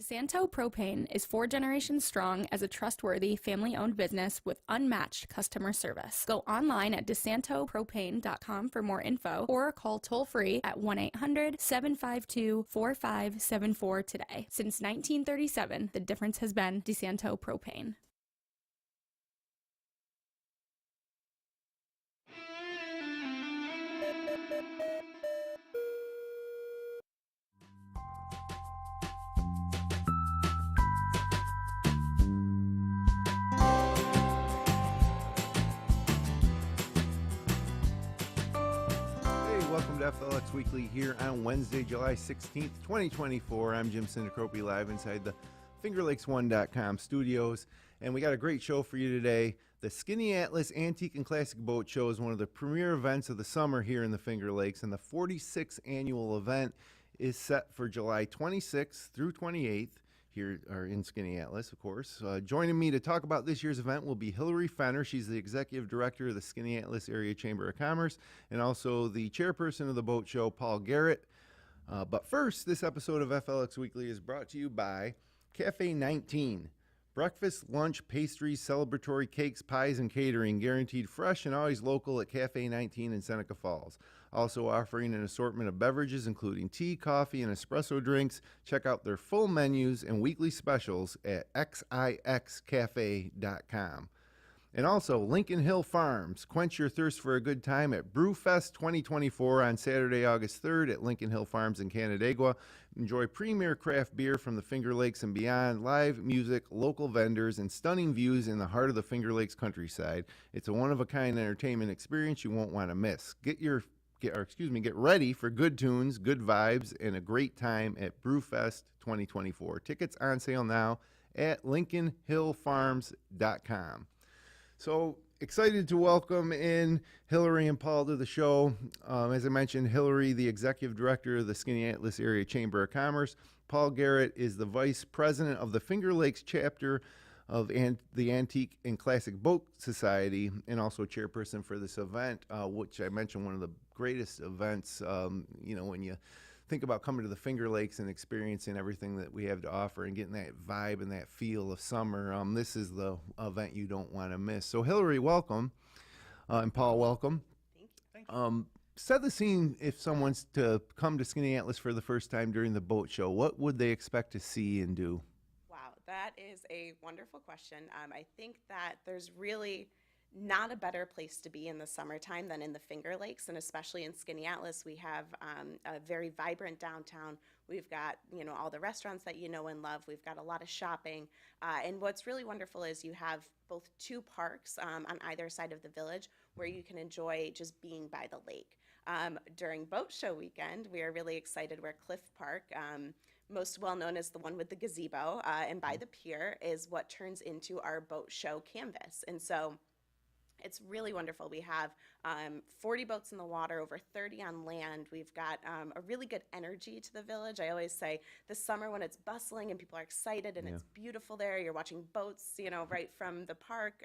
DeSanto Propane is 4 generations strong as a trustworthy, family-owned business with unmatched customer service. Go online at DeSantoPropane.com for more info or call toll-free at 1-800-752-4574 today. Since 1937, the difference has been DeSanto Propane. Welcome to FLX Weekly here on Wednesday, July 16th, 2024. I'm Jim Sinacropi, live inside the FingerLakes1.com studios, and we got a great show for you today. The Skaneateles Antique and Classic Boat Show is one of the premier events of the summer here in the Finger Lakes, and the 46th annual event is set for July 26th through 28th. Here are in Skaneateles, of course. Joining me to talk about this year's event will be Hilary Fenner. She's the Executive Director of the Skaneateles Area Chamber of Commerce and also the Chairperson of the boat show, Paul Garrett. But first, this episode of FLX Weekly is brought to you by Cafe 19. Breakfast, lunch, pastries, celebratory cakes, pies, and catering, guaranteed fresh and always local at Cafe 19 in Seneca Falls. Also offering an assortment of beverages, including tea, coffee, and espresso drinks. Check out their full menus and weekly specials at xixcafe.com. And also, Lincoln Hill Farms. Quench your thirst for a good time at Brewfest 2024 on Saturday, August 3rd at Lincoln Hill Farms in Canandaigua. Enjoy premier craft beer from the Finger Lakes and beyond, live music, local vendors, and stunning views in the heart of the Finger Lakes countryside. It's a one-of-a-kind entertainment experience you won't want to miss. Get ready for good tunes, good vibes, and a great time at Brewfest 2024. Tickets on sale now at LincolnHillFarms.com. So excited to welcome in Hilary and Paul to the show. As I mentioned, Hilary, the Executive Director of the Skaneateles Area Chamber of Commerce. Paul Garrett is the Vice President of the Finger Lakes chapter of the Antique and Classic Boat Society, and also Chairperson for this event, which I mentioned, one of the greatest events, when you think about coming to the Finger Lakes and experiencing everything that we have to offer and getting that vibe and that feel of summer. This is the event you don't want to miss. So Hilary, welcome. And Paul, welcome. Thank you. Set the scene. If someone's to come to Skaneateles for the first time during the boat show, what would they expect to see and do? Wow, that is a wonderful question. I think that there's really not a better place to be in the summertime than in the Finger Lakes, and especially in Skaneateles. We have a very vibrant downtown. We've got, all the restaurants that you know and love. We've got a lot of shopping. And what's really wonderful is you have both 2 parks on either side of the village where you can enjoy just being by the lake. During boat show weekend, we are really excited where Clift Park, most well known as the one with the gazebo, and by the pier, is what turns into our boat show canvas. And so it's really wonderful. We have 40 boats in the water, over 30 on land. We've got a really good energy to the village. I always say the summer when it's bustling and people are excited and it's beautiful there, you're watching boats, right from the park.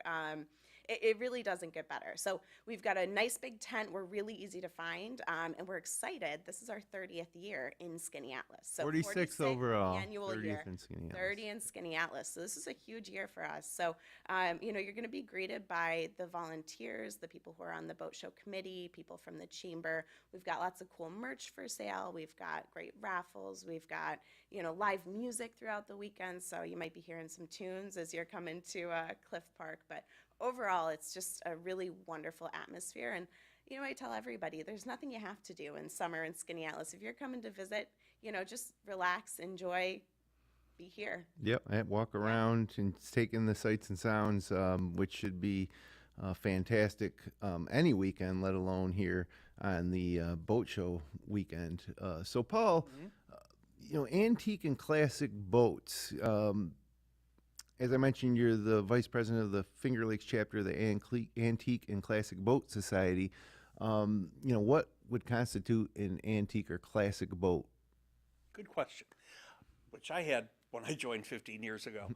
It really doesn't get better. So we've got a nice big tent. We're really easy to find, and we're excited. This is our 30th year in Skaneateles. So 46th overall, annual 30th year, in Skaneateles. 30 in Skaneateles. So this is a huge year for us. So, you're going to be greeted by the volunteers, the people who are on the boat show committee, people from the chamber. We've got lots of cool merch for sale. We've got great raffles. We've got, live music throughout the weekend. So you might be hearing some tunes as you're coming to Clift Park. But overall, it's just a really wonderful atmosphere. And, I tell everybody, there's nothing you have to do in summer in Skaneateles. If you're coming to visit, just relax, enjoy, be here. Yep, and walk around and take in the sights and sounds, which should be fantastic any weekend, let alone here on the boat show weekend. So, Paul, antique and classic boats. As I mentioned, you're the vice president of the Finger Lakes chapter of the Antique and Classic Boat Society. What would constitute an antique or classic boat? Good question, which I had when I joined 15 years ago.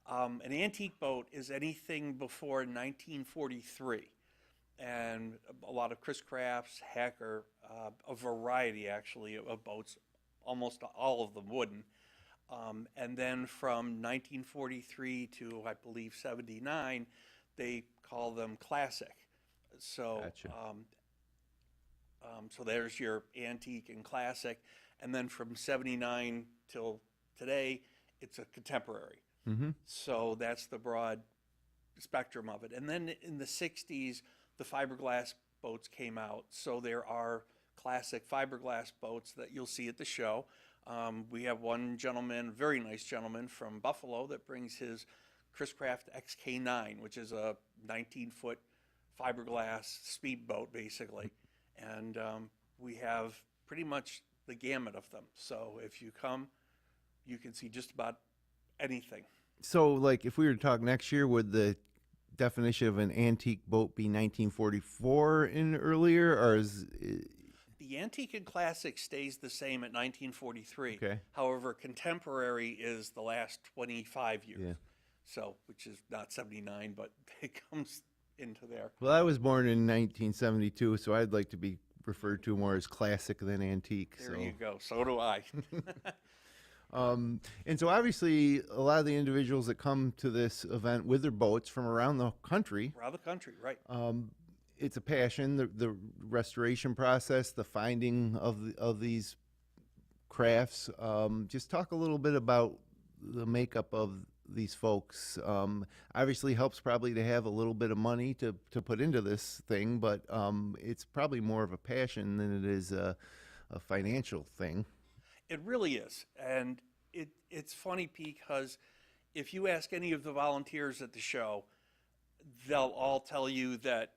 An antique boat is anything before 1943, and a lot of Chris Crafts, Hacker, a variety actually of boats, almost all of them wooden. And then from 1943 to, I believe, 79, they call them classic. So, Gotcha. so there's your antique and classic. And then from 79 till today, it's a contemporary. Mm-hmm. So that's the broad spectrum of it. And then in the 60s, the fiberglass boats came out. So there are classic fiberglass boats that you'll see at the show. We have one gentleman, very nice gentleman from Buffalo, that brings his Chris Craft XK9, which is a 19-foot fiberglass speedboat, basically. And we have pretty much the gamut of them. So if you come, you can see just about anything. So, like, if we were to talk next year, would the definition of an antique boat be 1944 and earlier, or is The antique and classic stays the same at 1943. Okay. However, contemporary is the last 25 years. Yeah. So, which is not 79, but it comes into there. Well, I was born in 1972, so I'd like to be referred to more as classic than antique. There so. you go. So do I. And so obviously a lot of the individuals that come to this event with their boats from around the country, Around the country, right. it's a passion, the restoration process, the finding of these crafts. Just talk a little bit about the makeup of these folks. Obviously helps probably to have a little bit of money to put into this thing, but it's probably more of a passion than it is a financial thing. It really is. And it's funny because if you ask any of the volunteers at the show, they'll all tell you that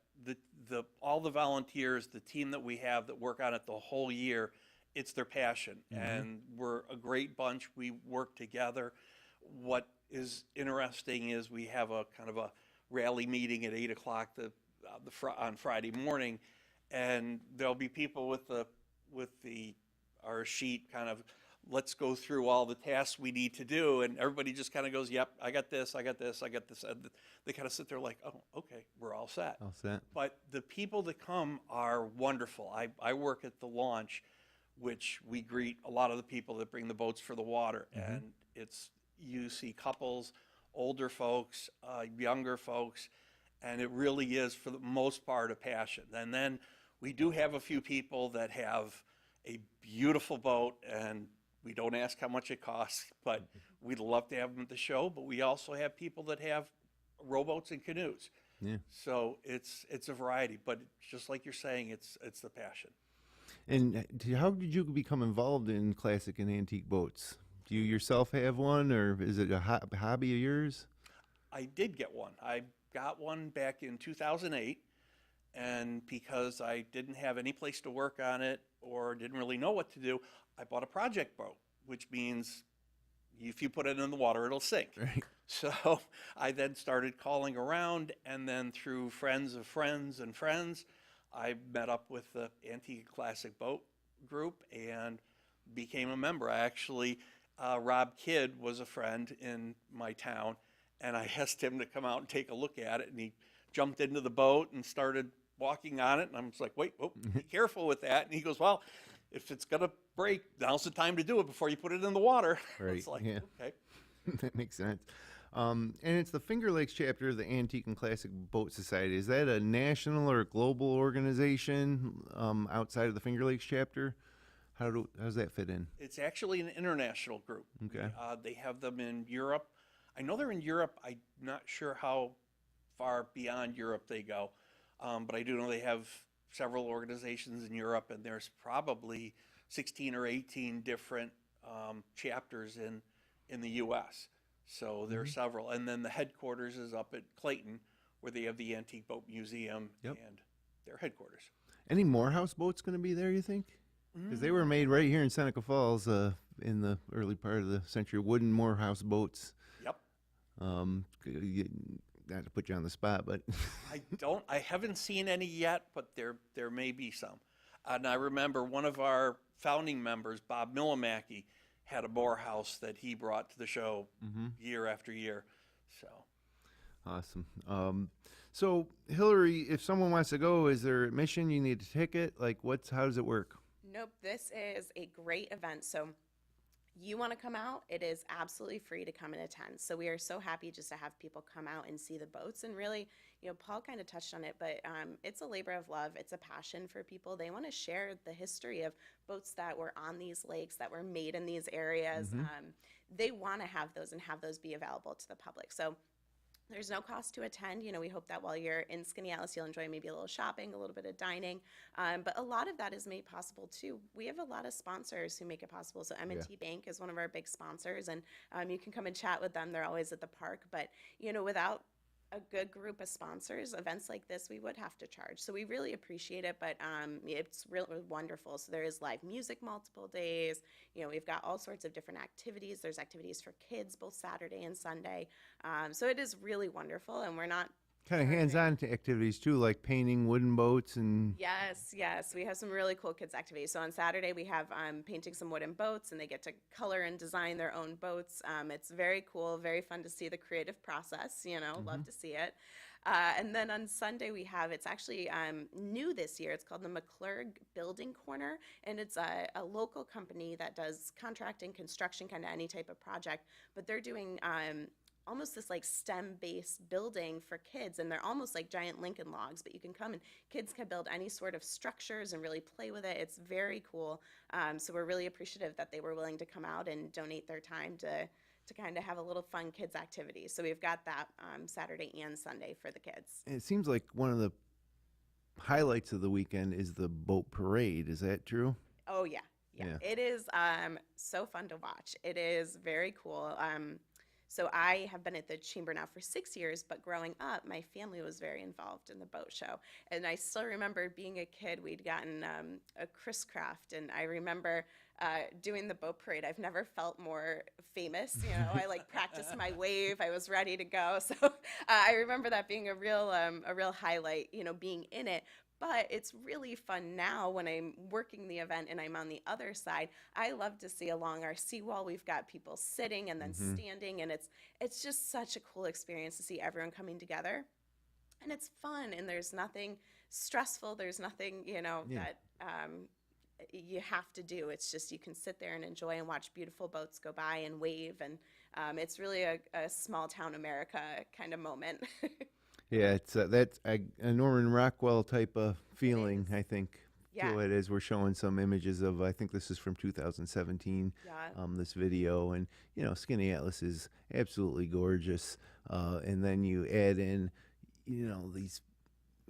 all the volunteers, the team that we have that work on it the whole year, it's their passion. Mm-hmm. And we're a great bunch. We work together. What is interesting is we have a kind of a rally meeting at 8 o'clock on Friday morning, and there'll be people with our sheet kind of, let's go through all the tasks we need to do, and everybody just kind of goes, yep, I got this, I got this, I got this. And they kind of sit there like, oh, okay, we're all set. All set. But the people that come are wonderful. I work at the launch, which we greet a lot of the people that bring the boats for the water. Mm-hmm. And you see couples, older folks, younger folks, and it really is, for the most part, a passion. And then we do have a few people that have a beautiful boat, and we don't ask how much it costs, but we'd love to have them at the show. But we also have people that have rowboats and canoes. Yeah. So it's a variety, but just like you're saying, it's the passion. And how did you become involved in classic and antique boats? Do you yourself have one, or is it a hobby of yours? I did get one. I got one back in 2008, and because I didn't have any place to work on it or didn't really know what to do, I bought a project boat, which means if you put it in the water, it'll sink. Right. So I then started calling around, and then through friends of friends and friends, I met up with the Antique Classic Boat group and became a member. I actually, Rob Kidd was a friend in my town, and I asked him to come out and take a look at it, and he jumped into the boat and started walking on it, and I was like, wait, be careful with that. And he goes, well, if it's going to break, now's the time to do it before you put it in the water. Right. It's like, yeah. okay. That makes sense. And it's the Finger Lakes chapter of the Antique and Classic Boat Society. Is that a national or global organization outside of the Finger Lakes chapter? How does that fit in? It's actually an international group. Okay. They have them in Europe. I know they're in Europe. I'm not sure how far beyond Europe they go. But I do know they have several organizations in Europe, and there's probably 16 or 18 different chapters in the U.S. So there are several. And then the headquarters is up at Clayton, where they have the Antique Boat Museum and their headquarters. Any more houseboats going to be there, you think? Because they were made right here in Seneca Falls in the early part of the century, wooden Morehouse boats. Yep. Not to put you on the spot, but I haven't seen any yet, but there may be some. And I remember one of our founding members, Bob Millimacki, had a Morehouse that he brought to the show year after year. So awesome. So Hilary, if someone wants to go, is there admission? You need a ticket? Like how does it work? Nope, this is a great event. So you want to come out, it is absolutely free to come and attend. So we are so happy just to have people come out and see the boats. And really, Paul kind of touched on it, but it's a labor of love. It's a passion for people. They want to share the history of boats that were on these lakes, that were made in these areas. They want to have those and have those be available to the public. So there's no cost to attend. We hope that while you're in Skaneateles, you'll enjoy maybe a little shopping, a little bit of dining. But a lot of that is made possible, too. We have a lot of sponsors who make it possible. So M&T Bank is one of our big sponsors, and you can come and chat with them. They're always at the park. But, without a good group of sponsors, events like this, we would have to charge. So we really appreciate it, but it's really wonderful. So there is live music multiple days. We've got all sorts of different activities. There's activities for kids both Saturday and Sunday. So it is really wonderful, and we're not Kind of hands-on activities too, like painting wooden boats and. Yes, we have some really cool kids activities. So on Saturday we have painting some wooden boats, and they get to color and design their own boats. It's very cool, very fun to see the creative process. Love to see it. And then on Sunday we have, it's actually new this year. It's called the McClurg Building Corner, and it's a local company that does contracting, construction, kind of any type of project. But they're doing almost this like STEM-based building for kids, and they're almost like giant Lincoln logs, but you can come and kids can build any sort of structures and really play with it. It's very cool. So we're really appreciative that they were willing to come out and donate their time to kind of have a little fun kids activity. So we've got that Saturday and Sunday for the kids. It seems like one of the highlights of the weekend is the boat parade. Is that true? Oh, yeah. It is so fun to watch. It is very cool. So I have been at the chamber now for 6 years, but growing up, my family was very involved in the boat show. And I still remember being a kid, we'd gotten a Chris Craft, and I remember doing the boat parade. I've never felt more famous. I practiced my wave. I was ready to go. So I remember that being a real highlight, being in it. But it's really fun now when I'm working the event and I'm on the other side. I love to see along our seawall, we've got people sitting and then standing, and it's just such a cool experience to see everyone coming together. And it's fun, and there's nothing stressful. There's nothing, that you have to do. It's just you can sit there and enjoy and watch beautiful boats go by and wave, and it's really a small town America kind of moment. Yeah, it's that's a Norman Rockwell type of feeling, I think, to it, as we're showing some images of, I think this is from 2017, this video. And, Skaneateles is absolutely gorgeous. And then you add in, these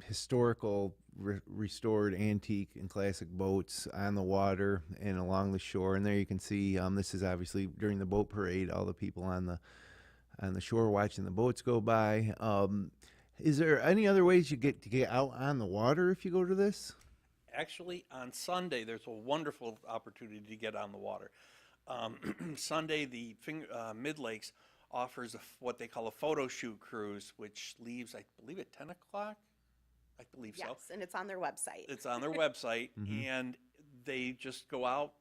historical, restored, antique, and classic boats on the water and along the shore. And there you can see, this is obviously during the boat parade, all the people on the shore watching the boats go by. Is there any other ways you get to get out on the water if you go to this? Actually, on Sunday, there's a wonderful opportunity to get on the water. Sunday, the Mid Lakes offers what they call a photo shoot cruise, which leaves, I believe, at 10 o'clock. I believe so. Yes, and it's on their website. It's on their website, and they just go out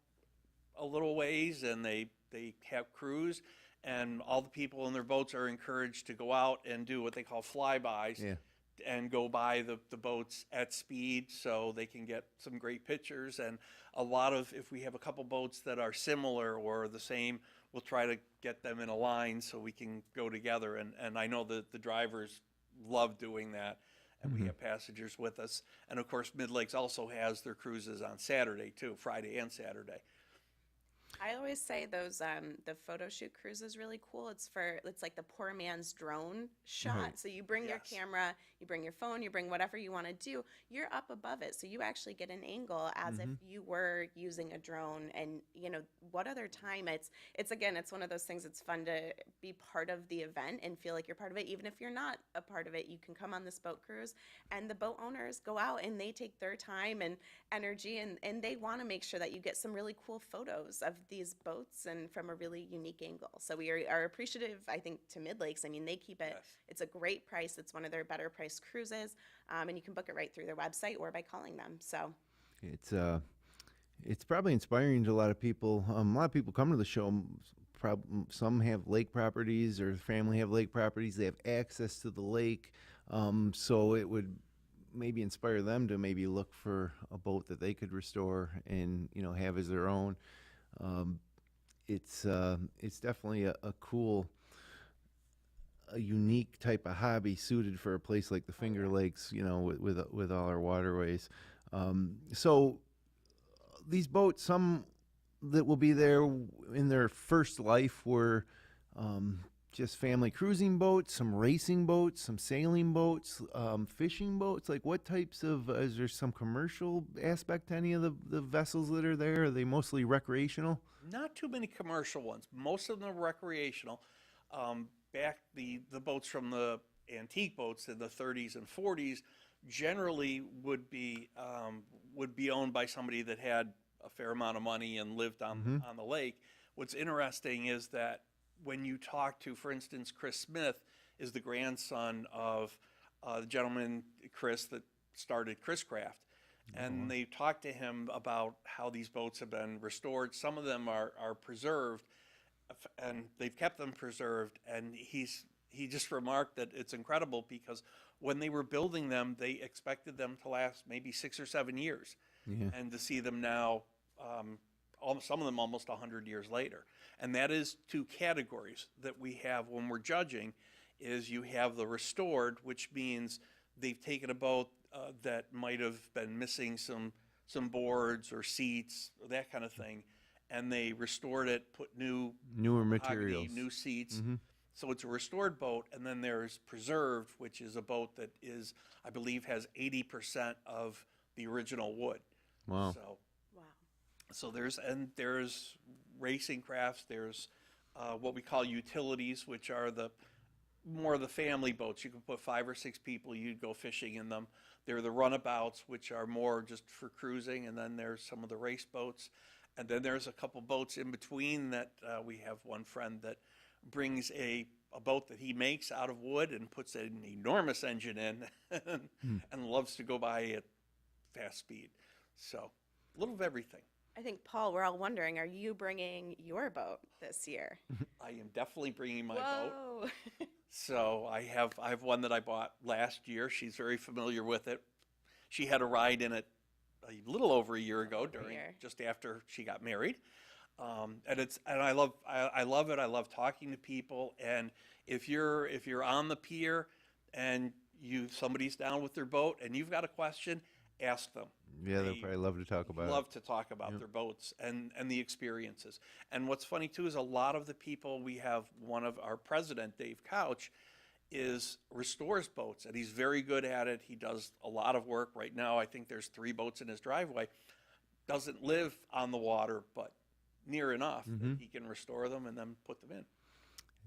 a little ways, and they have cruise. And all the people in their boats are encouraged to go out and do what they call flybys and go by the boats at speed so they can get some great pictures. And a lot of, if we have a couple boats that are similar or the same, we'll try to get them in a line so we can go together. And I know that the drivers love doing that, and we have passengers with us. And of course, Mid Lakes also has their cruises on Saturday too, Friday and Saturday. I always say those the photo shoot cruise is really cool. It's like the poor man's drone shot. Right. So you bring your camera, you bring your phone, you bring whatever you want to do. You're up above it, so you actually get an angle as if you were using a drone. And what other time? It's again, it's one of those things. It's fun to be part of the event and feel like you're part of it, even if you're not a part of it. You can come on this boat cruise, and the boat owners go out and they take their time and energy, and they want to make sure that you get some really cool photos of these boats and from a really unique angle. So we are appreciative, I think, to Mid Lakes. I mean, they keep it, it's a great price. It's one of their better priced cruises, and you can book it right through their website or by calling them. So it's probably inspiring to a lot of people. A lot of people come to the show. Some have lake properties, or family have lake properties. They have access to the lake, so it would maybe inspire them to maybe look for a boat that they could restore and have as their own. it's definitely a cool, a unique type of hobby suited for a place like the Finger Lakes, you know, with all our waterways. So these boats, some that will be there in their first life were just family cruising boats, some racing boats, some sailing boats, fishing boats. Like what types of, is there some commercial aspect to any of the vessels that are there? Are they mostly recreational? Not too many commercial ones. Most of them are recreational. Back the boats from the antique boats in the 30s and 40s generally would be owned by somebody that had a fair amount of money and lived on the lake. What's interesting is that when you talk to, for instance, Chris Smith is the grandson of the gentleman, Chris, that started Chris Craft. And they talked to him about how these boats have been restored. Some of them are preserved, and they've kept them preserved. And he just remarked that it's incredible because when they were building them, they expected them to last maybe 6 or 7 years. Yeah. And to see them now, some of them almost 100 years later. And that is two categories that we have when we're judging, is you have the restored, which means they've taken a boat that might have been missing some boards or seats or that kind of thing, and they restored it, put newer materials, new seats. So it's a restored boat. And then there's preserved, which is a boat that is, I believe, has 80% of the original wood. Wow. So there's racing crafts. There's what we call utilities, which are more of the family boats. You can put 5 or 6 people. You'd go fishing in them. There are the runabouts, which are more just for cruising, and then there's some of the race boats, and then there's a couple boats in between that we have one friend that brings a boat that he makes out of wood and puts an enormous engine in and loves to go by at fast speed. So a little of everything. I think, Paul, we're all wondering, are you bringing your boat this year? I am definitely bringing my boat. Whoa. So I have one that I bought last year. She's very familiar with it. She had a ride in it a little over a year ago, just after she got married. And I love it. I love talking to people. And if you're on the pier and somebody's down with their boat and you've got a question, ask them. Yeah, they'll probably love to talk about their boats and the experiences. And what's funny too is a lot of the people, we have one of our president, Dave Couch, restores boats, and he's very good at it. He does a lot of work. Right now, I think there's 3 boats in his driveway. Doesn't live on the water, but near enough that he can restore them and then put them in.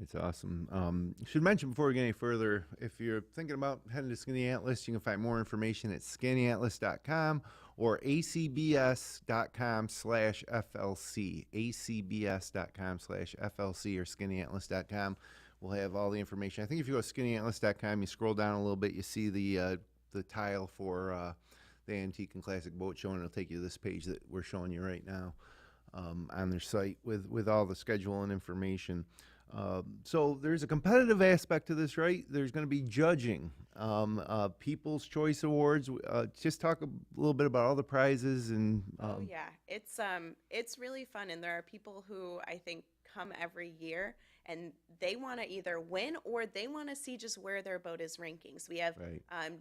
It's awesome. Should mention before we get any further, if you're thinking about heading to Skaneateles, you can find more information at Skaneateles.com or acbs.com/FLC. acbs.com/FLC or Skaneateles.com. We'll have all the information. I think if you go to Skaneateles.com, you scroll down a little bit, you see the tile for the Antique and Classic Boat Show, and it'll take you to this page that we're showing you right now on their site with all the schedule and information. So there's a competitive aspect to this, right? There's going to be judging, People's Choice Awards. Just talk a little bit about all the prizes and. Oh yeah, it's really fun, and there are people who I think come every year, and they want to either win or they want to see just where their boat is ranking. So we have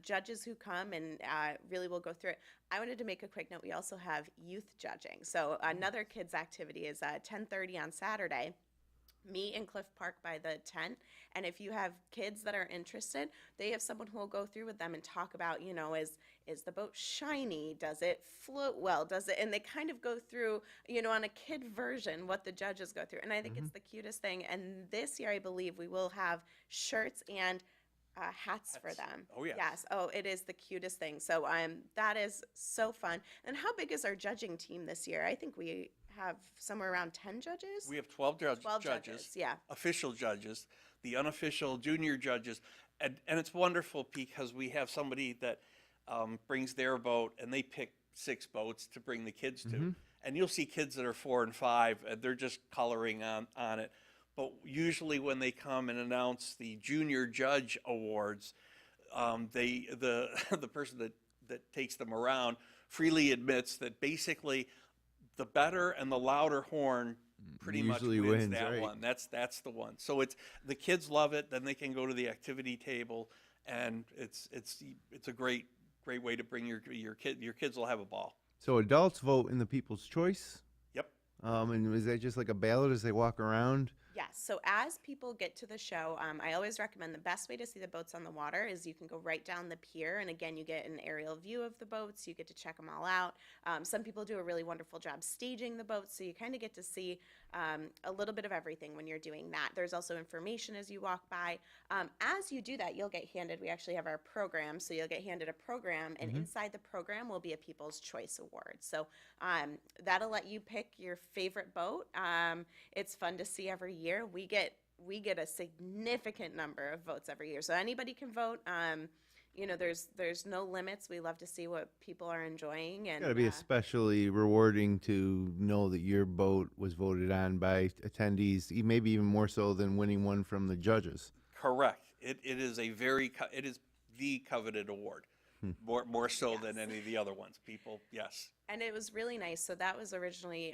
judges who come and really will go through it. I wanted to make a quick note. We also have youth judging. So another kids activity is 10:30 on Saturday. Meet in Clift Park by the tent, and if you have kids that are interested, they have someone who will go through with them and talk about, is the boat shiny? Does it float well? Does it? And they kind of go through, on a kid version, what the judges go through. And I think it's the cutest thing. And this year, I believe we will have shirts and hats for them. Oh, yes. Yes. Oh, it is the cutest thing. So that is so fun. And how big is our judging team this year? I think we have somewhere around 10 judges. We have 12 judges, yeah. Official judges, the unofficial junior judges, and it's wonderful because we have somebody that brings their boat, and they pick 6 boats to bring the kids to, and you'll see kids that are 4 and 5, and they're just coloring on it. But usually when they come and announce the junior judge awards, the person that takes them around freely admits that basically the better and the louder horn pretty much Usually wins wins, that right. one. That's the one. So it's the kids love it. Then they can go to the activity table, and it's a great way to bring your kid. Your kids will have a ball. So adults vote in the People's Choice. Yep. And is that just like a ballot as they walk around? Yes. So as people get to the show, I always recommend the best way to see the boats on the water is you can go right down the pier. And again, you get an aerial view of the boats. You get to check them all out. Some people do a really wonderful job staging the boats. So you kind of get to see a little bit of everything when you're doing that. There's also information as you walk by. As you do that, you'll get handed, we actually have our program. So you'll get handed a program. And inside the program will be a People's Choice Award. So that'll let you pick your favorite boat. It's fun to see every year. We get a significant number of votes every year, so anybody can vote. There's no limits. We love to see what people are enjoying, and It's got to be especially rewarding to know that your boat was voted on by attendees, maybe even more so than winning one from the judges. Correct. It is it is the coveted award, more so than any of the other ones. People, yes. And it was really nice. So that was originally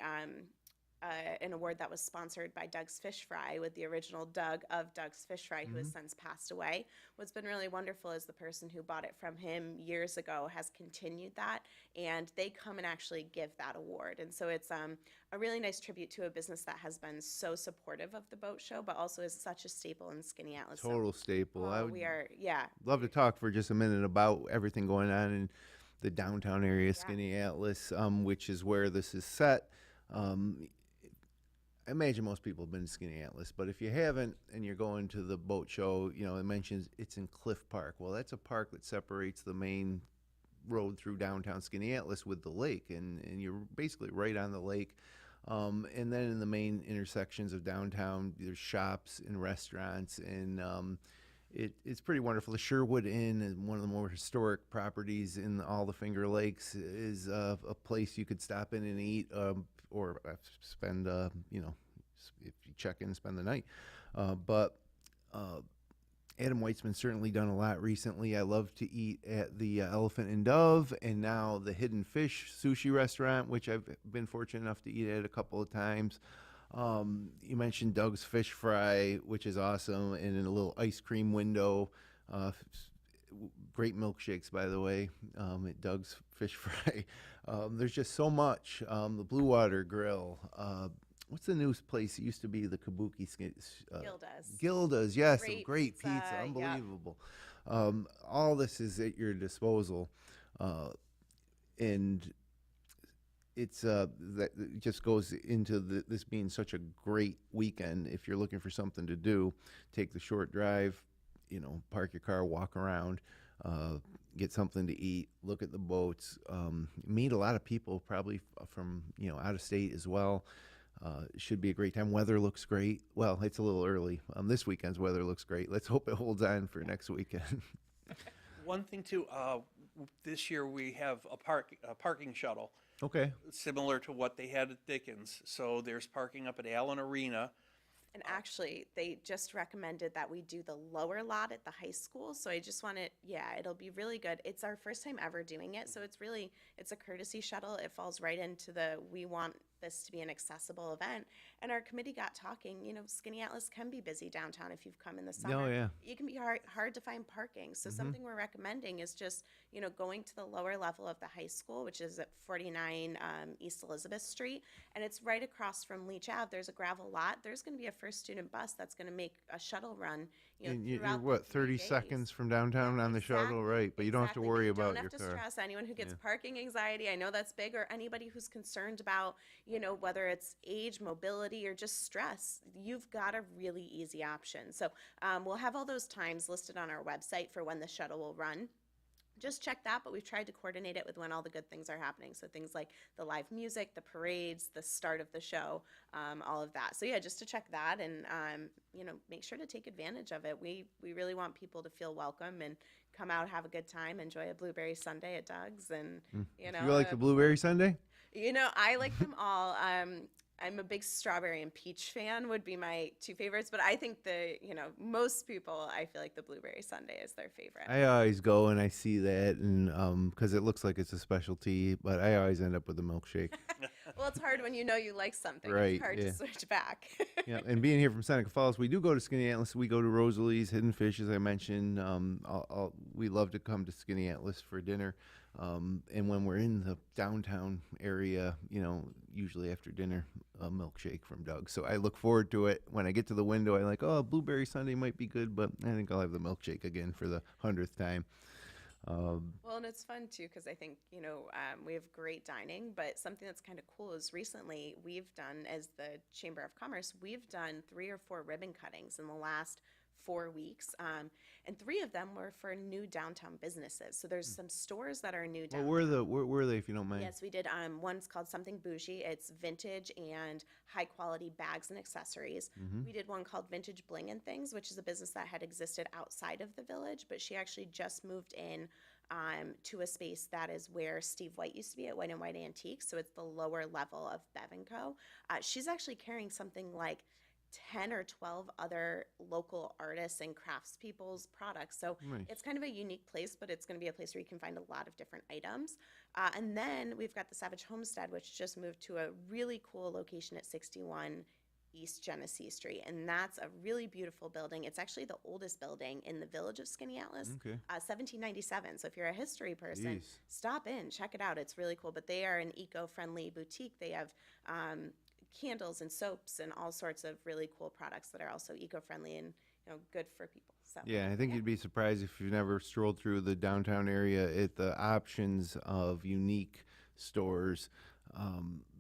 an award that was sponsored by Doug's Fish Fry, with the original Doug of Doug's Fish Fry, who has since passed away. What's been really wonderful is the person who bought it from him years ago has continued that, and they come and actually give that award. And so it's a really nice tribute to a business that has been so supportive of the boat show, but also is such a staple in Skaneateles. Total staple. I would We are, yeah. love to talk for just a minute about everything going on in the downtown area of Skaneateles, which is where this is set. I imagine most people have been to Skaneateles, but if you haven't and you're going to the boat show, it mentions it's in Clift Park. Well, that's a park that separates the main road through downtown Skaneateles with the lake, and you're basically right on the lake. And then in the main intersections of downtown, there's shops and restaurants, and it's pretty wonderful. The Sherwood Inn is one of the more historic properties in all the Finger Lakes. Is a place you could stop in and eat, or spend, if you check in, spend the night. But Adam White's certainly done a lot recently. I love to eat at the Elephant and Dove, and now the Hidden Fish sushi restaurant, which I've been fortunate enough to eat at a couple of times. You mentioned Doug's Fish Fry, which is awesome, and in a little ice cream window. Great milkshakes, by the way, at Doug's Fish Fry. There's just so much. The Blue Water Grill. What's the new place? It used to be the Kabuki. Gilda's. Gilda's, yes. Great Pizza, pizza. Unbelievable. All this is at your disposal. And it's that it just goes into this being such a great weekend. If you're looking for something to do, take the short drive, park your car, walk around, get something to eat, look at the boats, meet a lot of people probably from out of state as well. Should be a great time. Weather looks great. Well, it's a little early. This weekend's weather looks great. Let's hope it holds on for next weekend. One thing too, this year we have a parking shuttle. Okay. Similar to what they had at Dickens. So there's parking up at Allen Arena. And actually, they just recommended that we do the lower lot at the high school. So I just want it'll be really good. It's our first time ever doing it. So it's a courtesy shuttle. It falls right into we want this to be an accessible event. And our committee got talking, Skaneateles can be busy downtown if you've come in the summer. Oh, yeah. It can be hard to find parking. So something we're recommending is just, going to the lower level of the high school, which is at 49 East Elizabeth Street. And it's right across from Leach Ave. There's a gravel lot. There's going to be a first student bus that's going to make a shuttle run. And you're throughout what, the 3 30 days. seconds from downtown on the shuttle, right? But you don't have to worry But you about don't your have to car. stress anyone who gets parking anxiety. I know that's big, or anybody who's concerned about, whether it's age, mobility, or just stress. You've got a really easy option. So we'll have all those times listed on our website for when the shuttle will run. Just check that, but we've tried to coordinate it with when all the good things are happening. So things like the live music, the parades, the start of the show, all of that. So yeah, just to check that and, make sure to take advantage of it. We really want people to feel welcome and come out, have a good time, enjoy a blueberry sundae at Doug's. And, You like the blueberry sundae? I like them all. I'm a big strawberry and peach fan, would be my two favorites, but I think most people, I feel like the blueberry sundae is their favorite. I always go and I see that, and because it looks like it's a specialty, but I always end up with a milkshake. Well, it's hard when you know you like something. Right, It's hard yeah. to switch back. Yeah, and being here from Seneca Falls, we do go to Skaneateles. We go to Rosalie's, Hidden Fish, as I mentioned. We love to come to Skaneateles for dinner. And when we're in the downtown area, usually after dinner, a milkshake from Doug. So I look forward to it. When I get to the window, I'm like, oh, blueberry sundae might be good, but I think I'll have the milkshake again for the 100th time. Well, and it's fun too because I think we have great dining, but something that's kind of cool is recently we've done, as the Chamber of Commerce, we've done 3 or 4 ribbon cuttings in the last 4 weeks, and 3 of them were for new downtown businesses. So there's some stores that are new downtown. Well, where were they, if you don't mind? Yes, we did. One's called Something Bougie. It's vintage and high quality bags and accessories. We did one called Vintage Bling and Things, which is a business that had existed outside of the village, but she actually just moved in to a space that is where Steve White used to be at White and White Antiques. So it's the lower level of Bev & Co. She's actually carrying something like 10 or 12 other local artists and craftspeople's products. So Nice. it's kind of a unique place, but it's going to be a place where you can find a lot of different items. And then we've got the Savage Homestead, which just moved to a really cool location at 61 East Genesee Street. And that's a really beautiful building. It's actually the oldest building in the village of Skaneateles, Okay. 1797. So if you're a history person, Jeez. stop in, check it out. It's really cool. But they are an eco-friendly boutique. They have candles and soaps and all sorts of really cool products that are also eco-friendly and good for people. So Yeah, I think you'd be surprised if you've never strolled through the downtown area at the options of unique stores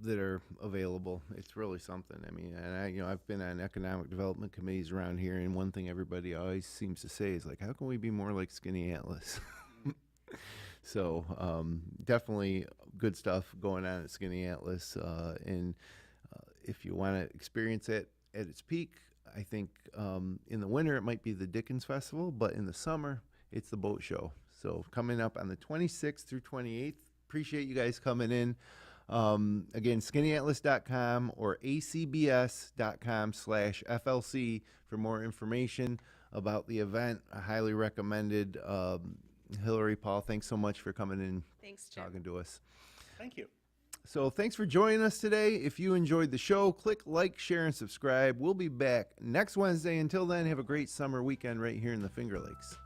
that are available. It's really something. I mean, and I've been on economic development committees around here, and one thing everybody always seems to say is like, how can we be more like Skaneateles? So definitely good stuff going on at Skaneateles, and if you want to experience it at its peak, I think in the winter it might be the Dickens Festival, but in the summer it's the boat show. So coming up on the 26th through 28th. Appreciate you guys coming in. Again, skaneateles.com or acbs.com/FLC for more information about the event. I highly recommended. Hilary, Paul, thanks so much for coming in, thanks, Jim. talking to us. Thank you. So thanks for joining us today. If you enjoyed the show, click like, share, and subscribe. We'll be back next Wednesday. Until then, have a great summer weekend right here in the Finger Lakes.